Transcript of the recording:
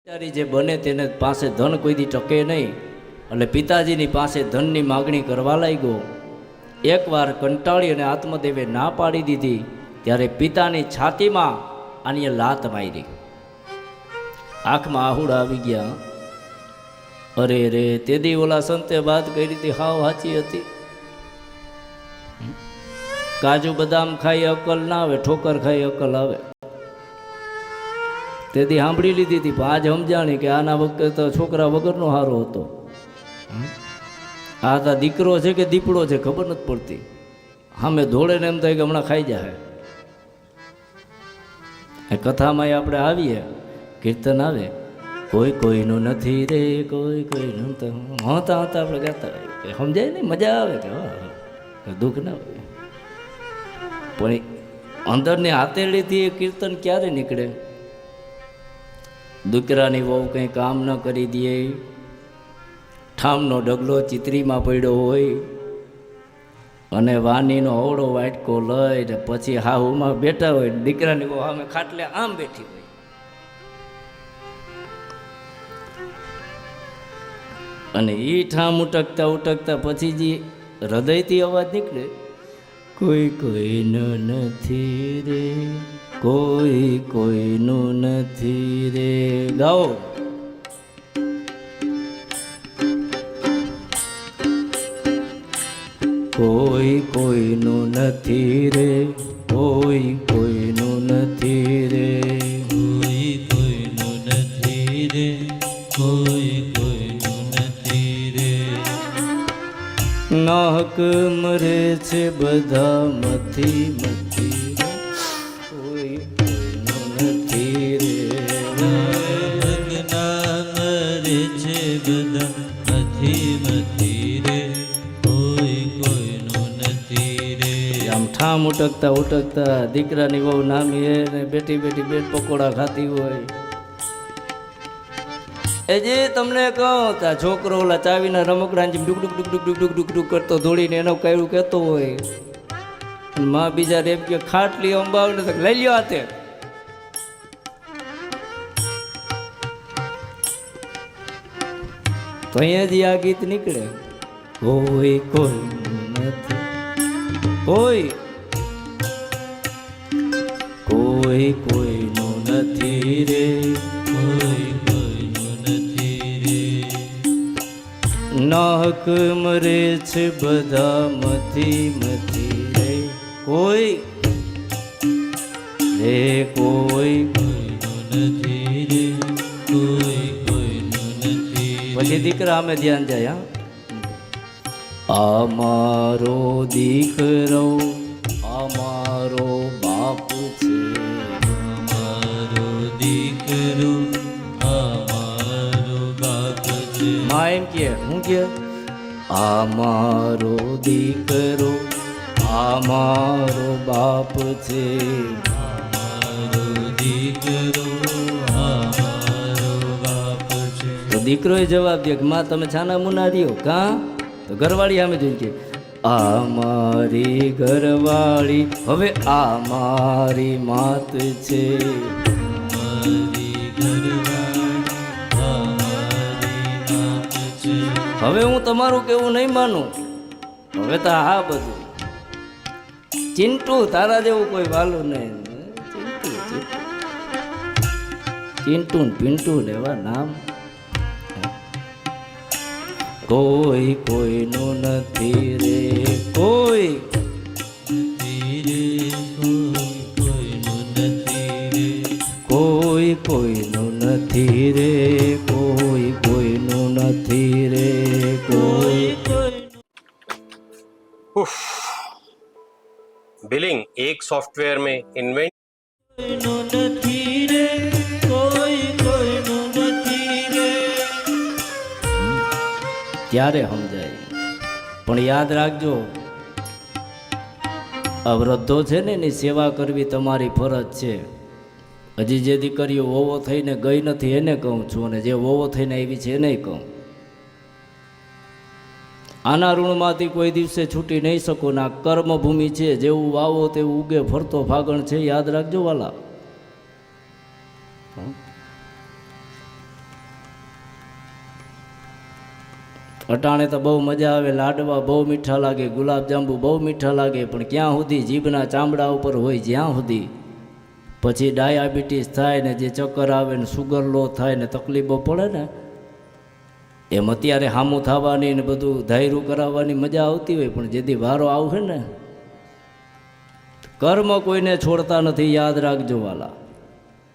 પિતાજી જે બને તેને પાસે ધન કોઈ દી ટકે નહીં, એટલે પિતાજીની પાસે ધનની માગણી કરવા લાગ્યો. એકવાર કંટાળી અને આત્મદેવે ના પાડી દીધી ત્યારે પિતાની છાતીમાં આની લાત મારી. આંખમાં આહુડા આવી ગયા. અરે રે, તેદી ઓલા સંતે વાત કરી હતી હાવ સાચી હતી. કાજુ બદામ ખાઈ અકલ ના આવે, ઠોકર ખાઈ અકલ આવે. તેથી સાંભળી લીધી હતી, પણ આજ સમજાણી કે આના વખતે તો છોકરા વગરનો હારો હતો. આ તા દીકરો છે કે દીપડો છે ખબર નથી પડતી. સામે ધોળે ને એમ થાય કે હમણાં ખાઈ જાય. એ કથામાં આપણે આવીએ, કીર્તન આવે, કોઈ કોઈનું નથી રે, કોઈ કોઈનું તો હોતા હોતા આપણે ગાતા હોય, સમજાય ને મજા આવે કે દુઃખ ના હોય. પણ અંદરની હાથેળીથી એ કીર્તન ક્યારે નીકળે? દીકરાની વહુ કંઈ કામ ન કરી દે, ઠામનો ડગલો ચિત્રીમાં પડ્યો હોય અને વાનીનો અવળો વાટકો લઈને પછી હાહુમાં બેઠા હોય, દીકરાની વહુ સામે ખાટલે આમ બેઠી હોય. અને એ ઠામ ઉટકતા ઉટકતા પછી જે હૃદયથી અવાજ નીકળે, કોઈ કોઈનું નથી રે, કોઈ કોઈનું નથી રે. ગાઓ. કોઈ કોઈનું નથી રે, કોઈ કોઈનું નથી રે, કોઈ કોઈનું નથી રે, કોઈ કોઈનું નથી રે. નાહક મરે છે બધા મથી મથી, કોઈ કોઈનું નથી રે. ભગના મરે છે બધા મથી મથી રે, કોઈ કોઈનું નથી રે. આમ ઠામ ઉટકતા ઉટકતા દીકરાની બહુ નામી હે ને બેઠી બેઠી બેટ પકોડા ખાતી હોય. એ જે તમને કહું તા છોકરો ઓલા ચાવીના રમકડા ડુક ડુક ડુક ડુક ડુક ડુક ડુક ડુક કરતો દોડીને એનો કયું કહેતો હોય. અને માં બીજા રેપ કે ખાટલી અંબાવને તો લઈ લ્યો હાથે. તો અહીંયાથી આ ગીત નીકળે, કોઈ કોઈ નથી, કોઈ કોઈ કોઈનું નથી રે, કોઈ કોઈનું નથી રે. નાહક મરે છે બધા મથી મથી રે, કોઈ રે કોઈ કોઈનું નથી રે, કોઈ કોઈનું નથી રે. પછી દીકરા અમે ધ્યાન જાય. હા, અમારો દીકરો અમારો બાપ છે, અમારો દીકરો અમારો બાપ છે. માં એમ કે હું કે અમારો દીકરો અમારો બાપ છે. અમારો દીકરો અમારો બાપ છે. તો દીકરોએ જવાબ દે કે માં તમે છાના મુના રહ્યો કાં? તો ઘરવાળી સામે જોઈ કે અમારી ઘરવાળી હવે અમારી માત છે. અમારી ઘરવાળી અમારી માત છે. હવે હું તમારું કેવું નહીં માનું. હવે તો હા બધું ચિંટુ તારા જેવું કોઈ વાલું નહીં. ચિંટુ ને પિન્ટુ ને એવા નામ. કોઈ કોઈનું નથી રે, કોઈ નથી રે, કોઈ કોઈનું નથી રે. કોઈ કોઈનું નથી રે, કોઈ કોઈનું નથી રે, કોઈ उफ, बिलिंग एक सॉफ्टवेयर में इन्वेंट કોઈનું નથી રે, કોઈ કોઈનું નથી રે. ત્યારે સમજાય. પણ યાદ રાખજો, આ વૃદ્ધો છે ને એની સેવા કરવી તમારી ફરજ છે. હજી જે દીકરીઓ વોવો થઈને ગઈ નથી એને કહું છું, અને જે વોવો થઈને આવી છે એને કહું, આના ઋણમાંથી કોઈ દિવસે છૂટી નહીં શકો. ના કર્મભૂમિ છે, જેવું વાવો તેવું ઉગે ફરતો ફાગણ છે. યાદ રાખજો વાલા. અટાણે તો બહુ મજા આવે, લાડવા બહુ મીઠા લાગે, ગુલાબજાંબુ બહુ મીઠા લાગે, પણ ક્યાં સુધી જીભના ચામડા ઉપર હોય જ્યાં સુધી પછી ડાયાબિટીસ થાય ને જે ચક્કર આવે ને સુગર લો થાય ને તકલીફો પડે ને એમ અત્યારે હામું થવાની ને બધું ધાયરું કરાવવાની મજા આવતી હોય, પણ જેથી વારો આવશે ને કર્મ કોઈને છોડતા નથી, યાદ રાખજો વાલા.